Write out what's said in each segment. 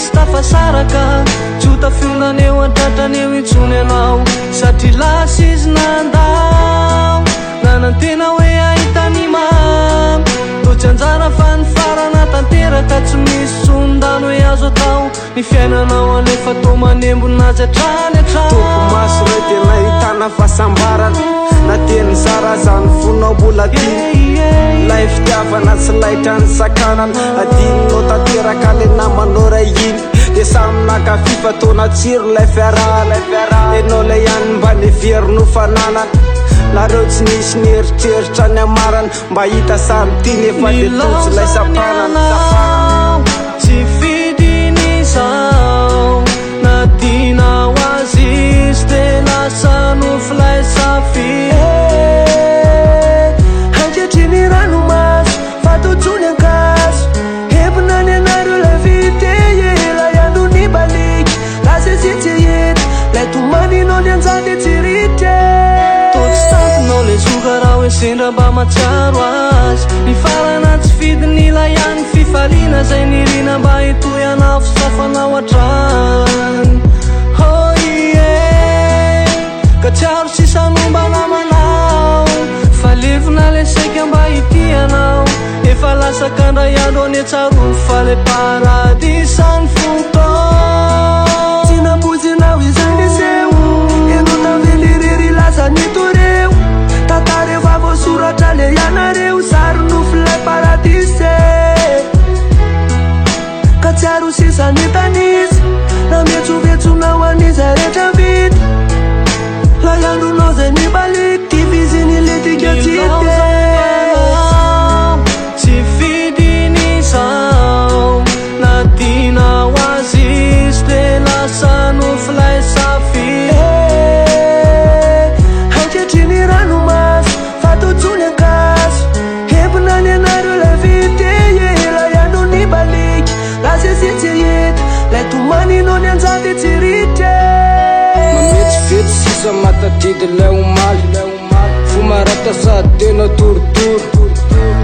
misy tafasaraka tsy ho tafiolana eo an-tratrany eo intsony anao satria lasa izy nandao nanantena hoe ahitany mamy totsy anjara fa ny farana tanteraka tsy misy sondano hoe azo atao ny fiainanao alefa tao manembon'azy hatrany toko maso ray tena ahitana fahasambarana na teny zara zany fonao mbola diny lay fitiavana tsy laitra ny sakanana adininao tanteraka le namanao ray iny de samy nakafifa tona tsiro lay fiarahana enao lay ihany mba neverino fananana nareo tsy nisy nieritreritra ny amarana mba hita samy tiny efa de totsy lay sapanana tsy fidinizao na dinao azy izy de lasa nofo lay safi anketriny ranomaso fatotsony ankazo hebonany anareo lay vite lay andro ny baliky lasa zitsy ety lay tomaninao ny anjady tsirite totsy tampinao le zoka raha hoe sendra mba matsiaro azy ny farana tsy fidiny la ihany fifaliana zay nirina mba hitoy anao fisafanao hatrany ka tsiaro sisanomba namanao fa levina le saika mba hitianao efa lasakandray andro any atsaro fa le paradisany fontao tsy nambozinao izay niseo enao tavelirery lasa nitoreo tatareo fa voasoratra le ianareo sary nofo lay paradise ka tsiaro sisany tanisy na metsovetsonao an'izay rehetra vita lay andronao zay nibaliky tiviziny letika tsite tsy fidinizao na dinao azy izy de lasa nofo lay safi anketriny ranomaso fatotsony ankazo hebonany anareo lay vite lay andro ny baliky lasa zitsy ety lay tomaninao ny anjady tsirite mametsivetsy sisa matadidy lay omaly fo marata sady tena torotoro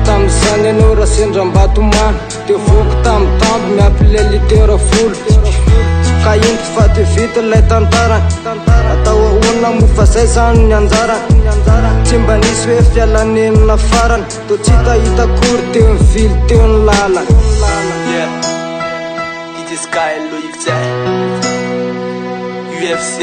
tam'izany anao raha sendram-batomany de voky tamitambo miampy le litera folo ka inty fa de vita lay tantara atao ahoana mofa zay zany ny anjara tsy mba nisy hoe fialanenina farana to tsy tahita kory teo ny vily teo ny lala DJ Sky Loic UFC